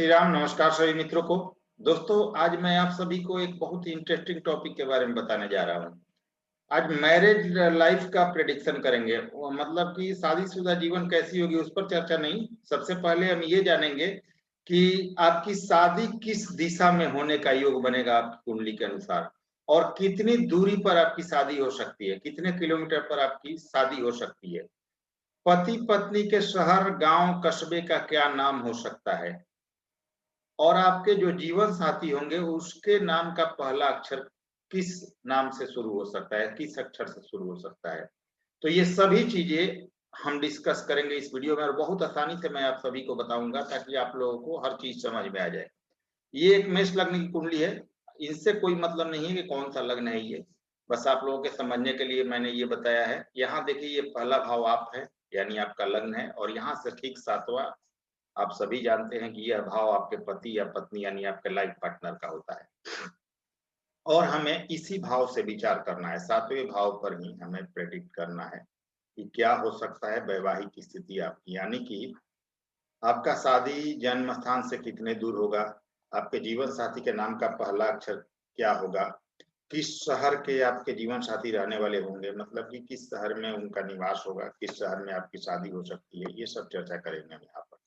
श्री राम। नमस्कार सभी मित्रों को। दोस्तों, आज मैं आप सभी को एक बहुत ही इंटरेस्टिंग टॉपिक के बारे में बताने जा रहा हूँ। आज मैरिज लाइफ का प्रेडिक्शन करेंगे, मतलब कि शादीशुदा जीवन कैसी होगी उस पर चर्चा नहीं। सबसे पहले हम ये जानेंगे कि आपकी शादी किस दिशा में होने का योग बनेगा आपकी कुंडली के अनुसार, और कितनी दूरी पर आपकी शादी हो सकती है, कितने किलोमीटर पर आपकी शादी हो सकती है। पति पत्नी के शहर, गांव, कस्बे का क्या नाम हो सकता है, और आपके जो जीवन साथी होंगे उसके नाम का पहला अक्षर किस नाम से शुरू हो सकता है, किस अक्षर से शुरू हो सकता है। तो ये सभी चीजें हम डिस्कस करेंगे इस वीडियो में, और बहुत आसानी से मैं आप सभी को बताऊंगा ताकि आप लोगों को हर चीज समझ में आ जाए। ये एक मेष लग्न की कुंडली है, इनसे कोई मतलब नहीं है कि कौन सा लग्न है ये, बस आप लोगों के समझने के लिए मैंने ये बताया है। यहाँ देखिए, ये पहला भाव आप है, यानी आपका लग्न है, और यहाँ से ठीक सातवां, आप सभी जानते हैं कि यह भाव आपके पति या पत्नी यानी आपके लाइफ पार्टनर का होता है, और हमें इसी भाव से विचार करना है। सातवें भाव पर ही हमें प्रेडिक्ट करना है कि क्या हो सकता है वैवाहिक स्थिति आपकी, यानी कि आपका शादी जन्म स्थान से कितने दूर होगा, आपके जीवन साथी के नाम का पहला अक्षर क्या होगा, किस शहर के आपके जीवन साथी रहने वाले होंगे, मतलब कि किस शहर में उनका निवास होगा, किस शहर में आपकी शादी हो सकती है, ये सब चर्चा करेंगे हम यहाँ पर।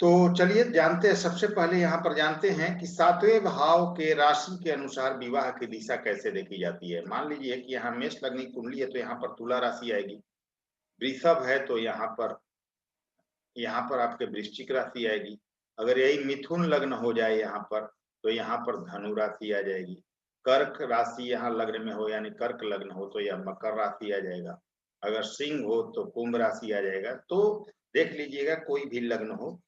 तो चलिए जानते हैं। सबसे पहले यहाँ पर जानते हैं कि सातवें भाव के राशि के अनुसार विवाह की दिशा कैसे देखी जाती है। मान लीजिए कि यहाँ मेष लग्न की कुंडली है तो यहाँ पर तुला राशि आएगी, वृषभ है तो यहाँ पर आपके वृश्चिक राशि आएगी। अगर यही मिथुन लग्न हो जाए यहाँ पर तो यहाँ पर धनु राशि आ जाएगी। कर्क राशि यहाँ लग्न में हो यानी कर्क लग्न हो तो यह मकर राशि आ जाएगा। अगर सिंह हो तो कुंभ राशि आ जाएगा। तो देख लीजिएगा, कोई भी लग्न हो,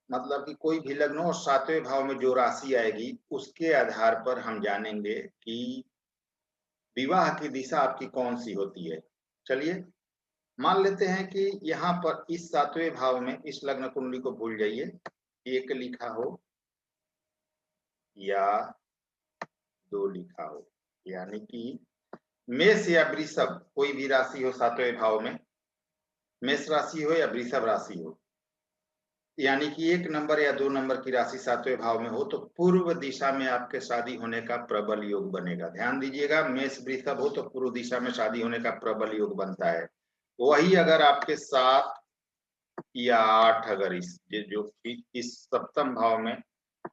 मतलब कि कोई भी लग्न हो, और सातवें भाव में जो राशि आएगी उसके आधार पर हम जानेंगे कि विवाह की दिशा आपकी कौन सी होती है। चलिए मान लेते हैं कि यहाँ पर इस सातवें भाव में इस लग्न कुंडली को भूल जाइए, एक लिखा हो या दो लिखा हो, यानी कि मेष या वृषभ कोई भी राशि हो सातवें भाव में, मेष राशि हो या वृषभ राशि हो, यानी कि एक नंबर या दो नंबर की राशि सातवें भाव में हो तो पूर्व दिशा में आपके शादी होने का प्रबल योग बनेगा। ध्यान दीजिएगा, मेष वृषभ हो तो पूर्व दिशा में शादी होने का प्रबल योग बनता है। वही अगर आपके 7 या 8, अगर इस सप्तम भाव में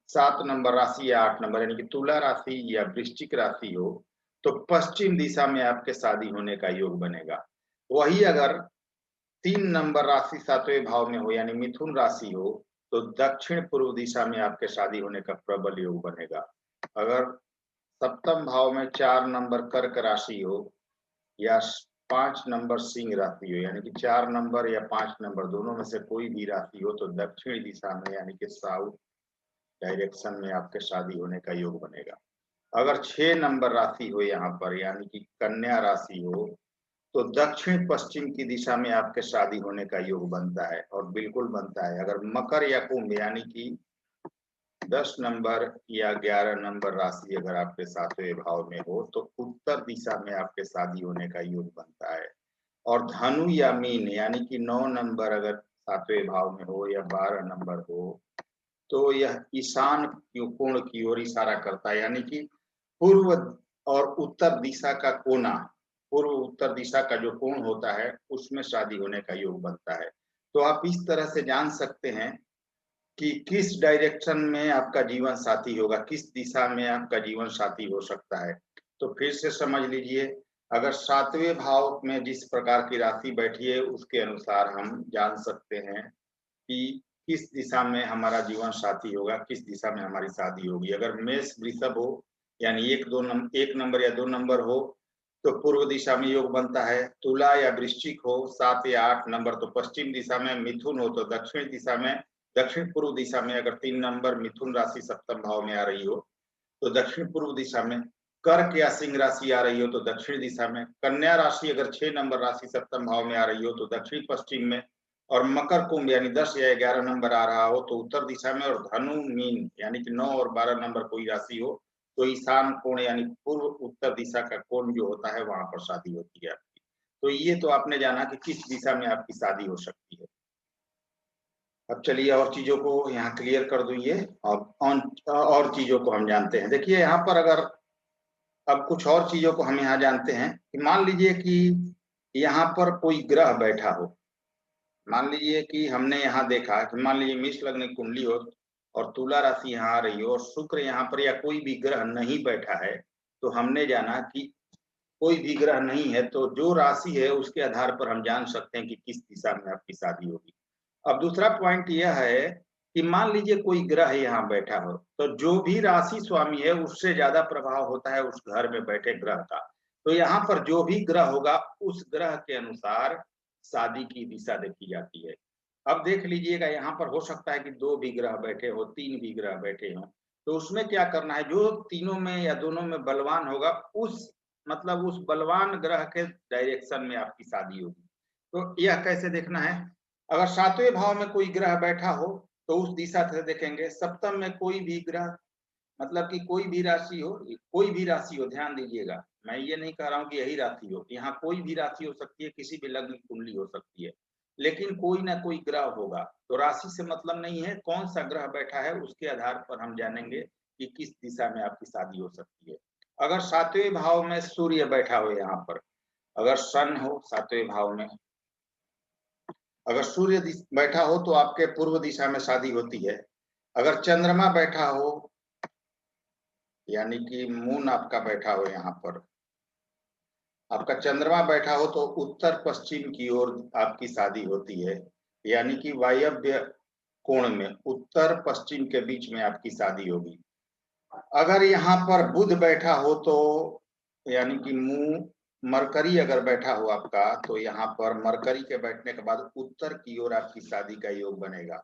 7 नंबर राशि या 8 नंबर यानी कि तुला राशि या वृश्चिक राशि हो तो पश्चिम दिशा में आपके शादी होने का योग बनेगा। वही अगर 3 नंबर राशि सातवें भाव में हो यानी मिथुन राशि हो तो दक्षिण पूर्व दिशा में आपके शादी होने का प्रबल योग बनेगा। अगर सप्तम भाव में 4 नंबर कर्क राशि हो या 5 नंबर सिंह राशि हो, यानी कि 4 नंबर या 5 नंबर दोनों में से कोई भी राशि हो तो दक्षिण दिशा में यानी कि साउथ डायरेक्शन में आपके शादी होने का योग बनेगा। अगर 6 नंबर राशि हो यहाँ पर यानी कि कन्या राशि हो तो दक्षिण पश्चिम की दिशा में आपके शादी होने का योग बनता है, और बिल्कुल बनता है। अगर मकर या कुंभ यानी कि 10 नंबर या 11 नंबर राशि अगर आपके सातवें भाव में हो तो उत्तर दिशा में आपके शादी होने का योग बनता है। और धनु या मीन यानी कि 9 नंबर अगर सातवें भाव में हो या 12 नंबर हो तो यह ईशान कोण की ओर इशारा करता है, यानी कि पूर्व और उत्तर दिशा का कोना, पूर्व उत्तर दिशा का जो कोण होता है उसमें शादी होने का योग बनता है। तो आप इस तरह से जान सकते हैं कि किस डायरेक्शन में आपका जीवन साथी होगा, किस दिशा में आपका जीवन साथी हो सकता है। तो फिर से समझ लीजिए, अगर सातवें भाव में जिस प्रकार की राशि बैठी है उसके अनुसार हम जान सकते हैं कि किस दिशा में हमारा जीवन साथी होगा, किस दिशा में हमारी शादी होगी। अगर मेष वृषभ हो यानी एक नंबर या 2 नंबर हो तो पूर्व दिशा में योग बनता है। तुला या वृश्चिक हो 7 या 8 नंबर तो पश्चिम दिशा में। मिथुन हो तो दक्षिण दिशा में, दक्षिण पूर्व दिशा में। अगर 3 नंबर मिथुन राशि सप्तम भाव में आ रही हो तो दक्षिण पूर्व दिशा में। कर्क या सिंह राशि आ रही हो तो दक्षिण दिशा में। कन्या राशि अगर 6 नंबर राशि सप्तम भाव में आ रही हो तो दक्षिण पश्चिम में। और मकर कुंभ यानी 10 या 11 नंबर आ रहा हो तो उत्तर दिशा में। और धनु मीन यानी कि 9 और 12 नंबर कोई राशि हो तो ईशान कोण यानी पूर्व उत्तर दिशा का कोण जो होता है वहां पर शादी होती है आपकी। तो ये तो आपने जाना कि किस दिशा में आपकी शादी हो सकती है। अब चलिए और चीजों को यहाँ क्लियर कर दूं ये, और चीजों को हम जानते हैं। देखिए यहाँ पर अगर अब कुछ और चीजों को हम यहाँ जानते हैं कि मान लीजिए कि यहाँ पर कोई ग्रह बैठा हो। मान लीजिए कि हमने यहाँ देखा कि मान लीजिए मेष लग्न की कुंडली हो और तुला राशि यहाँ आ रही हो और शुक्र यहाँ पर या कोई भी ग्रह नहीं बैठा है, तो हमने जाना कि कोई भी ग्रह नहीं है तो जो राशि है उसके आधार पर हम जान सकते हैं कि किस दिशा में आपकी शादी होगी। अब दूसरा पॉइंट यह है कि मान लीजिए कोई ग्रह यहाँ बैठा हो, तो जो भी राशि स्वामी है उससे ज्यादा प्रभाव होता है उस घर में बैठे ग्रह का। तो यहाँ पर जो भी ग्रह होगा उस ग्रह के अनुसार शादी की दिशा देखी जाती है। अब देख लीजिएगा यहाँ पर हो सकता है कि 2 भी ग्रह बैठे हो, 3 भी ग्रह बैठे हो, तो उसमें क्या करना है, जो तीनों में या दोनों में बलवान होगा उस मतलब उस बलवान ग्रह के डायरेक्शन में आपकी शादी होगी। तो यह कैसे देखना है, अगर 7वें भाव में कोई ग्रह बैठा हो तो उस दिशा से देखेंगे। सप्तम में कोई भी ग्रह मतलब कि कोई भी राशि हो, ध्यान दीजिएगा, मैं ये नहीं कह रहा हूँ कि यही राशि हो, यहाँ कोई भी राशि हो सकती है, किसी भी लग्न की कुंडली हो सकती है, लेकिन कोई ना कोई ग्रह होगा। तो राशि से मतलब नहीं है, कौन सा ग्रह बैठा है उसके आधार पर हम जानेंगे कि किस दिशा में आपकी शादी हो सकती है। अगर 7वें भाव में सूर्य बैठा हो, यहाँ पर अगर सन हो 7वें भाव में, अगर सूर्य बैठा हो तो आपके पूर्व दिशा में शादी होती है। अगर चंद्रमा बैठा हो यानी कि मून आपका बैठा हो, यहाँ पर आपका चंद्रमा बैठा हो तो उत्तर पश्चिम की ओर आपकी शादी होती है, यानी कि वायव्य कोण में उत्तर पश्चिम के बीच में आपकी शादी होगी। अगर यहाँ पर बुध बैठा हो तो यानी कि मरकरी अगर बैठा हो आपका, तो यहाँ पर मरकरी के बैठने के बाद उत्तर की ओर आपकी शादी का योग बनेगा।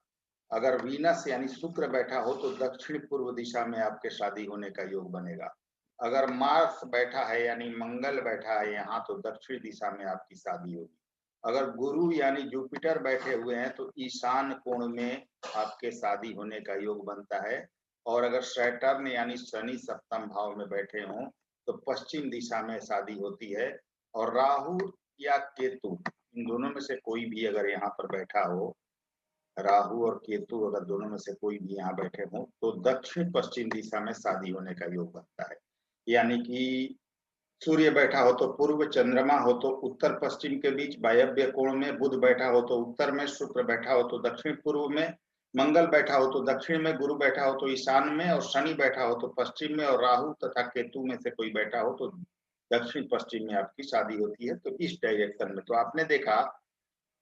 अगर वीनस यानी शुक्र बैठा हो तो दक्षिण पूर्व दिशा में आपके शादी होने का योग बनेगा। अगर मार्स बैठा है यानी मंगल बैठा है यहाँ, तो दक्षिण दिशा में आपकी शादी होगी। अगर गुरु यानी जुपिटर बैठे हुए हैं तो ईशान कोण में आपके शादी होने का योग बनता है। और अगर सैटर्न यानी शनि सप्तम भाव में बैठे हों तो पश्चिम दिशा में शादी होती है। और राहु या केतु, इन दोनों में से कोई भी अगर यहाँ पर बैठा हो, राहु और केतु अगर दोनों में से कोई भी यहाँ बैठे हों तो दक्षिण पश्चिम दिशा में शादी होने का योग बनता है। यानी कि सूर्य बैठा हो तो पूर्व, चंद्रमा हो तो उत्तर पश्चिम के बीच वायव्य कोण में, बुध बैठा हो तो उत्तर में, शुक्र बैठा हो तो दक्षिण पूर्व में, मंगल बैठा हो तो दक्षिण में, गुरु बैठा हो तो ईशान में, और शनि बैठा हो तो पश्चिम में, और राहु तथा केतु में से कोई बैठा हो तो दक्षिण पश्चिम में आपकी शादी होती है। तो इस डायरेक्शन में तो आपने देखा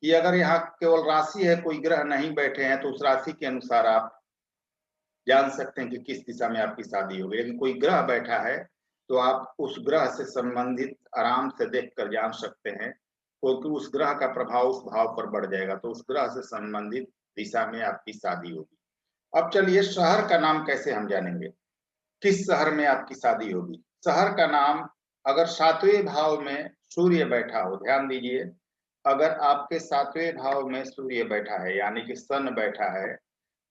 कि अगर यहाँ केवल राशि है, कोई ग्रह नहीं बैठे हैं, तो उस राशि के अनुसार आप जान सकते हैं कि किस दिशा में आपकी शादी होगी। लेकिन कोई ग्रह बैठा है तो आप उस ग्रह से संबंधित आराम से देखकर जान सकते हैं, क्योंकि उस ग्रह का प्रभाव उस भाव पर बढ़ जाएगा, तो उस ग्रह से संबंधित दिशा में आपकी शादी होगी। अब चलिए शहर का नाम कैसे हम जानेंगे, किस शहर में आपकी शादी होगी। शहर का नाम, अगर 7वें भाव में सूर्य बैठा हो, ध्यान दीजिए, अगर आपके 7वें भाव में सूर्य बैठा है यानी कि सन बैठा है,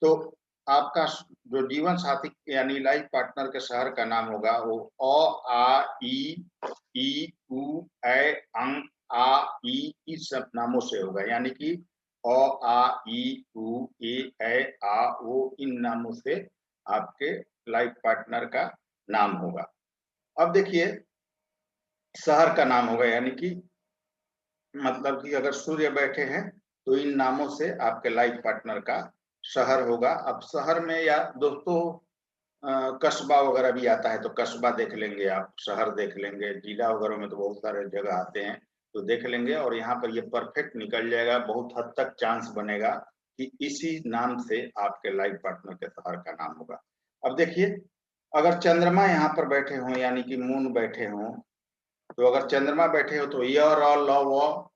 तो आपका जो जीवन साथी यानी लाइफ पार्टनर के शहर का नाम होगा वो अ आ ई उ ए अंग आ ई इस सब नामों से होगा। यानी कि अ आ ई उ ए आ ओ, इन नामों से आपके लाइफ पार्टनर का नाम होगा। अब देखिए शहर का नाम होगा, यानी कि मतलब कि अगर सूर्य बैठे हैं तो इन नामों से आपके लाइफ पार्टनर का शहर होगा। अब शहर में या दोस्तों कस्बा वगैरह भी आता है, तो कस्बा देख लेंगे आप, शहर देख लेंगे, जिला वगैरह में तो बहुत सारे जगह आते हैं तो देख लेंगे, और यहाँ पर ये परफेक्ट निकल जाएगा। बहुत हद तक चांस बनेगा कि इसी नाम से आपके लाइफ पार्टनर के शहर का नाम होगा। अब देखिए अगर चंद्रमा यहाँ पर बैठे हों यानी कि मून बैठे हों, तो अगर चंद्रमा बैठे हो तो य र ल व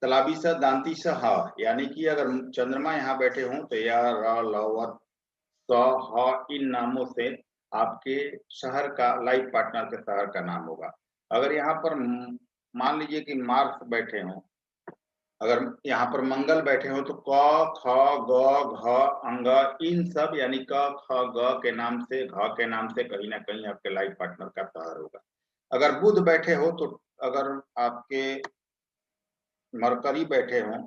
तलाबी स दांती स ह, यानी कि अगर चंद्रमा यहाँ बैठे हों तो य र ल व स ह, इन नामों से आपके शहर का, लाइफ पार्टनर के शहर का नाम होगा। अगर यहाँ पर मान लीजिए कि मार्स बैठे हों, अगर यहाँ पर मंगल बैठे हो तो क ख ग घ अंग, इन सब यानी क ख ग के नाम से, घ के नाम से कहीं ना कहीं आपके लाइफ पार्टनर का शहर होगा। अगर बुध बैठे हो तो, अगर आपके मरकरी बैठे हों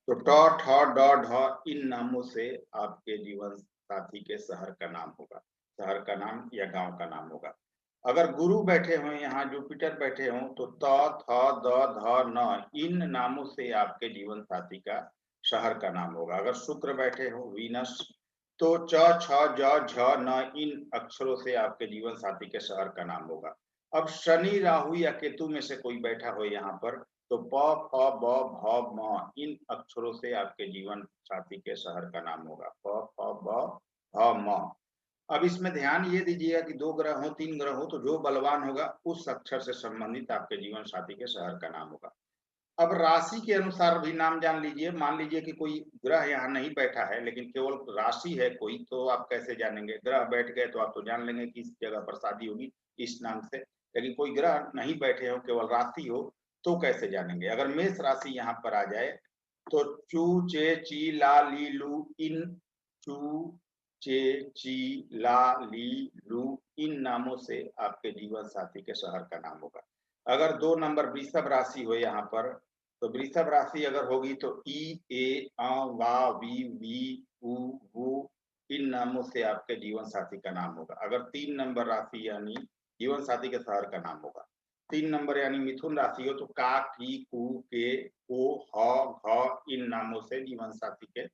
तो ट, ठ, ड, ढ इन नामों से आपके जीवन साथी के शहर का नाम होगा, शहर का नाम या गांव का नाम होगा। अगर गुरु बैठे हों यहाँ, जुपिटर बैठे हों, तो त, थ, द, ध, न इन नामों से आपके जीवन साथी का शहर का नाम होगा। अगर शुक्र बैठे हो, वीनस, तो च, छ, ज, झ, न इन अक्षरों से आपके जीवन साथी के शहर का नाम होगा। अब शनि, राहु या केतु में से कोई बैठा हो यहाँ पर, तो प, फ, ब, भ, म इन अक्षरों से आपके जीवन साथी के शहर का नाम होगा। प, फ, ब, भ, म। अब इसमें ध्यान ये दीजिएगा कि 2 ग्रह हो, 3 ग्रह हो, तो जो बलवान होगा उस अक्षर से संबंधित आपके जीवन साथी के शहर का नाम होगा। अब राशि के अनुसार भी नाम जान लीजिए। मान लीजिए कि कोई ग्रह यहाँ नहीं बैठा है, लेकिन केवल राशि है कोई, तो आप कैसे जानेंगे? ग्रह बैठ गए तो आप तो जान लेंगे कि इस जगह पर शादी होगी इस नाम से, लेकिन कोई ग्रह नहीं बैठे हो, केवल राशि हो, तो कैसे जानेंगे? अगर मेष राशि यहाँ पर आ जाए, तो चू, चे, ची, ला, ली, लू इन, चू, चे, ची, ला, ली, लू इन नामों से आपके जीवन साथी के शहर का नाम होगा। अगर 2 नंबर वृषभ राशि हो यहाँ पर, तो वृषभ राशि अगर होगी तो ई, ए, अ, वा, वी, उ, वु इन नामों से आपके जीवन साथी का नाम होगा। अगर 3 नंबर राशि यानी जीवन साथी के शहर का नाम होगा। 3 नंबर यानी मिथुन राशि हो तो का, की, कु, के, को, ह, घ इन नामों से जीवन साथी के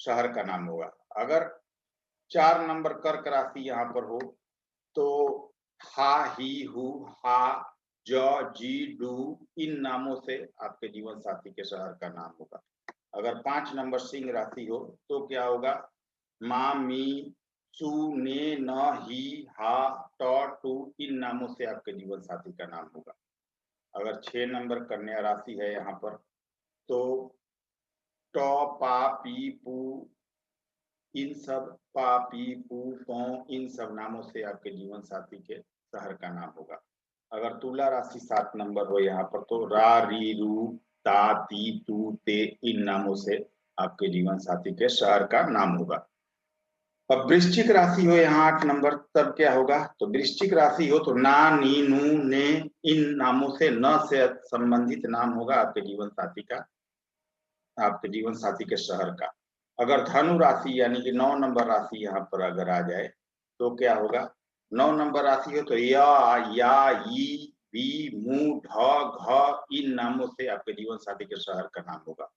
शहर का नाम होगा। अगर 4 नंबर कर्क राशि यहाँ पर हो, तो हा, ही, हु, हा, ज, जी, डू इन नामों से आपके जीवन साथी के शहर का नाम होगा। अगर 5 नंबर सिंह राशि हो, तो क्या होगा? मा, मी, सु, ने, न, ही, हा, ट, टू इन नामों से आपके जीवन साथी का नाम होगा। अगर 6 नंबर कन्या राशि है यहाँ पर, तो ट, पा, पी, पू इन सब, पा, पी, पू, पौ इन सब नामों से आपके जीवन साथी के शहर का नाम होगा। अगर तुला राशि 7 नंबर हो यहाँ पर, तो रा, री, रू, ता, ती, तू, ते इन नामों से आपके जीवन साथी के शहर का नाम होगा। अब वृश्चिक राशि हो यहाँ 8 नंबर, तब क्या होगा? तो वृश्चिक राशि हो तो ना, नी, नू, ने इन नामों से, न से संबंधित नाम होगा आपके जीवन साथी का, आपके जीवन साथी के शहर का। अगर धनु राशि यानी कि 9 नंबर राशि यहाँ पर अगर आ जाए, तो क्या होगा? 9 नंबर राशि हो तो या, ई, वी, मु, ढ, घ इन नामों से आपके जीवन साथी के शहर का नाम होगा।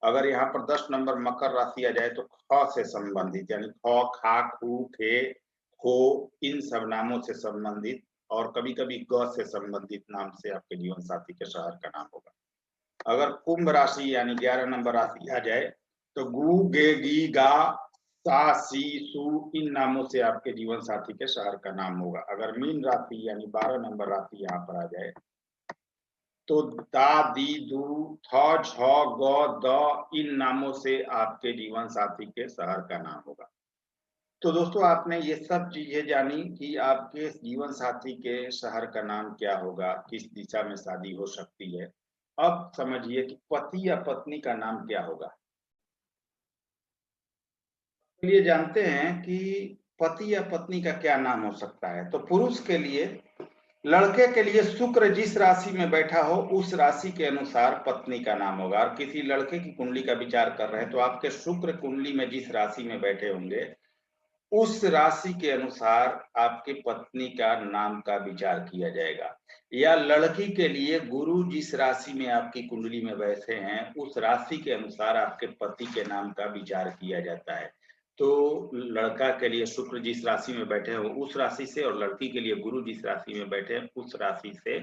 अगर यहाँ पर 10 नंबर मकर राशि आ जाए, तो ख से संबंधित यानी ख, खा, खू, खे, खो इन सब नामों से संबंधित और कभी-कभी ग से संबंधित नाम से आपके जीवन साथी के शहर का नाम होगा। अगर कुंभ राशि यानी 11 नंबर राशि आ जाए, तो गु, गे, गी, गा, सा, सी, सु इन नामों से आपके जीवन साथी के शहर का नाम होगा। अगर मीन राशि यानी 12 नंबर राशि यहाँ पर आ जाए, तो दा, दी, दू, थ, झ, ग, द इन नामों से आपके जीवन साथी के शहर का नाम होगा। तो दोस्तों, आपने ये सब चीजें जानी कि आपके जीवन साथी के शहर का नाम क्या होगा, किस दिशा में शादी हो सकती है। अब समझिए कि पति या पत्नी का नाम क्या होगा। चलिए जानते हैं कि पति या पत्नी का क्या नाम हो सकता है। तो पुरुष के लिए, लड़के के लिए शुक्र जिस राशि में बैठा हो उस राशि के अनुसार पत्नी का नाम होगा। और किसी लड़के की कुंडली का विचार कर रहे हैं तो आपके शुक्र कुंडली में जिस राशि में बैठे होंगे उस राशि के अनुसार आपकी पत्नी का नाम का विचार किया जाएगा। या लड़की के लिए गुरु जिस राशि में आपकी कुंडली में बैठे हैं उस राशि के अनुसार आपके पति के नाम का विचार किया जाता है। तो लड़का के लिए शुक्र जिस राशि में बैठे हो उस राशि से, और लड़की के लिए गुरु जिस राशि में बैठे हैं उस राशि से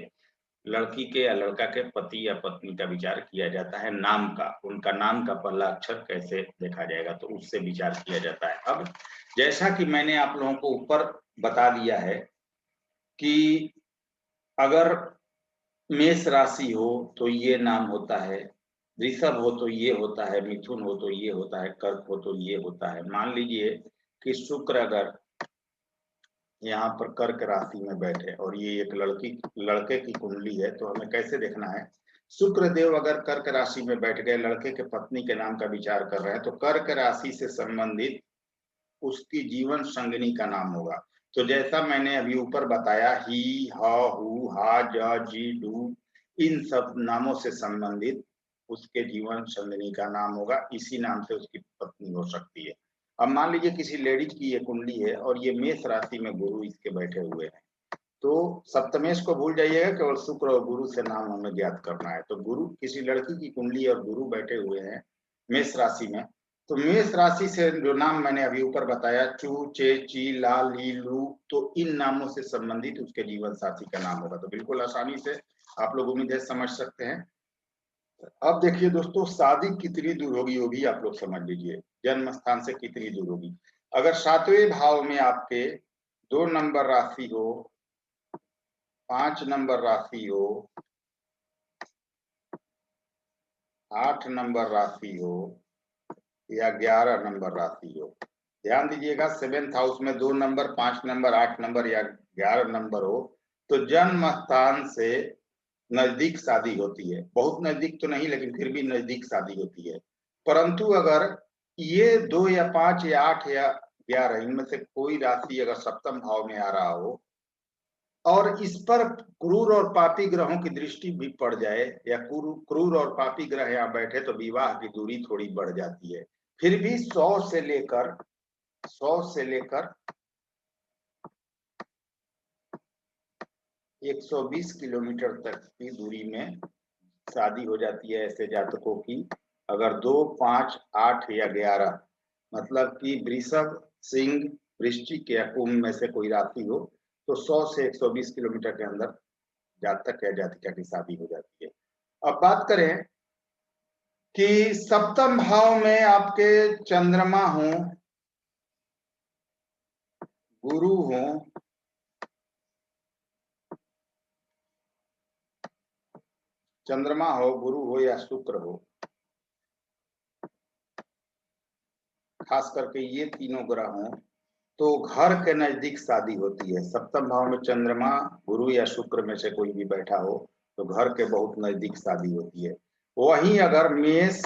लड़की के या लड़का के पति या पत्नी का विचार किया जाता है। नाम का, उनका नाम का पहला अक्षर कैसे देखा जाएगा, तो उससे विचार किया जाता है। अब जैसा कि मैंने आप लोगों को ऊपर बता दिया है कि अगर मेष राशि हो तो ये नाम होता है, वृषभ हो तो ये होता है, मिथुन हो तो ये होता है, कर्क हो तो ये होता है। मान लीजिए कि शुक्र अगर यहाँ पर कर्क राशि में बैठे और ये एक लड़के की कुंडली है, तो हमें कैसे देखना है? शुक्र देव अगर कर्क राशि में बैठ गए, लड़के के पत्नी के नाम का विचार कर रहे हैं, तो कर्क राशि से संबंधित उसकी जीवन संगिनी का नाम होगा। तो जैसा मैंने अभी ऊपर बताया, ही, ह, हु, हा, ज, जी, डू इन सब नामों से संबंधित उसके जीवन संगिनी का नाम होगा, इसी नाम से उसकी पत्नी हो सकती है। अब मान लीजिए किसी लेडीज की ये कुंडली है और ये मेष राशि में गुरु इसके बैठे हुए हैं, तो सप्तमेश को भूल जाइएगा, केवल शुक्र और गुरु से नाम हमें ज्ञात करना है। तो गुरु, किसी लड़की की कुंडली और गुरु बैठे हुए हैं मेष राशि में, तो मेष राशि से जो नाम मैंने अभी ऊपर बताया, चू, चे, ची, ला, ली, लू, तो इन नामों से संबंधित उसके जीवन साथी का नाम होगा। तो बिल्कुल आसानी से आप लोग उम्मीद है समझ सकते हैं। अब देखिए दोस्तों, शादी कितनी दूर होगी वो भी आप लोग समझ लीजिए, जन्म स्थान से कितनी दूर होगी। अगर 7वें भाव में आपके 2 नंबर राशि हो, 5 नंबर राशि हो, 8 नंबर राशि हो या 11 नंबर राशि हो, ध्यान दीजिएगा, 7th हाउस में 2 नंबर, 5 नंबर, 8 नंबर या 11 नंबर हो तो जन्म स्थान से नजदीक शादी होती है। बहुत नजदीक तो नहीं, लेकिन फिर भी नजदीक शादी होती है। परंतु अगर ये 2 या 5 या 8 या 11 इनमें से कोई राशि अगर सप्तम भाव में आ रहा हो और इस पर क्रूर और पापी ग्रहों की दृष्टि भी पड़ जाए, या क्रूर और पापी ग्रह यहाँ बैठे, तो विवाह की दूरी थोड़ी बढ़ जाती है। फिर भी 100 से लेकर 120 किलोमीटर तक की दूरी में शादी हो जाती है ऐसे जातकों की। अगर 2, 5, 8 या 11 मतलब कि वृषभ, सिंह, वृश्चिक या कुंभ में से कोई राशि हो, तो 100 से 120 किलोमीटर के अंदर जातक या जातिका की शादी हो जाती है। अब बात करें कि सप्तम भाव में आपके चंद्रमा हो, गुरु हो, चंद्रमा हो, गुरु हो या शुक्र हो, खास करके ये तीनों ग्रह हो, तो घर के नजदीक शादी होती है। सप्तम भाव में चंद्रमा, गुरु या शुक्र में से कोई भी बैठा हो तो घर के बहुत नजदीक शादी होती है। वहीं अगर मेष,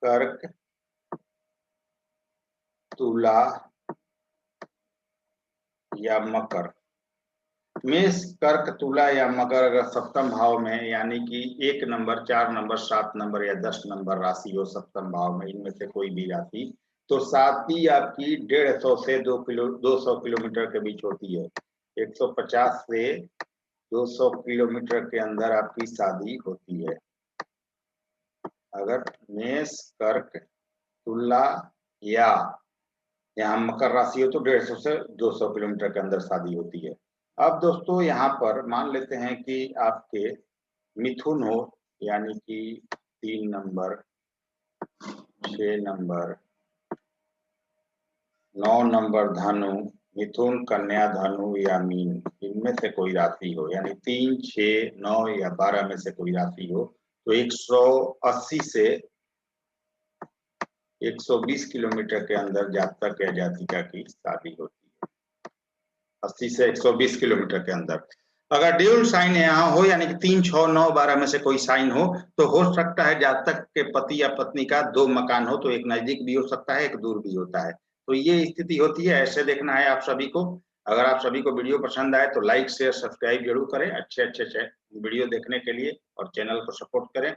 कर्क, तुला या मकर, मेष, कर्क, तुला या मकर अगर सप्तम भाव में, यानी कि 1 नंबर, 4 नंबर, 7 नंबर या 10 नंबर राशि हो सप्तम भाव में, इनमें से कोई भी राशि, तो शादी आपकी 150 से 200 किलोमीटर के बीच होती है। 150 से 200 किलोमीटर के अंदर आपकी शादी होती है। अगर मेष, कर्क, तुला या यहाँ मकर राशि हो तो 150 से 200 किलोमीटर के अंदर शादी होती है। अब दोस्तों यहाँ पर मान लेते हैं कि आपके मिथुन हो, यानी कि 3 नंबर, 6 नंबर, 9 नंबर धनु, मिथुन, कन्या, धनु या मीन, इनमें से कोई राशि हो, यानी 3, 6, 9 या 12 में से कोई राशि हो, तो 180 से 120 किलोमीटर के अंदर जातक या जातिका की शादी होती है। 80 से 120 किलोमीटर के अंदर। अगर ड्यूल साइन यहाँ हो, यानी कि 3, 6, 9, 12 में से कोई साइन हो, तो हो सकता है जातक के पति या पत्नी का 2 मकान हो, तो एक नजदीक भी हो सकता है, एक दूर भी होता है। तो ये स्थिति होती है, ऐसे देखना है आप सभी को। अगर आप सभी को वीडियो पसंद आए तो लाइक, शेयर, सब्सक्राइब जरूर करें अच्छे वीडियो देखने के लिए, और चैनल को सपोर्ट करें।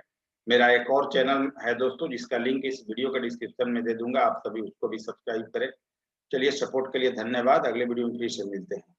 मेरा एक और चैनल है दोस्तों, जिसका लिंक इस वीडियो के डिस्क्रिप्शन में दे दूंगा, आप सभी उसको भी सब्सक्राइब करें। चलिए, सपोर्ट के लिए धन्यवाद। अगले वीडियो में फिर से मिलते हैं।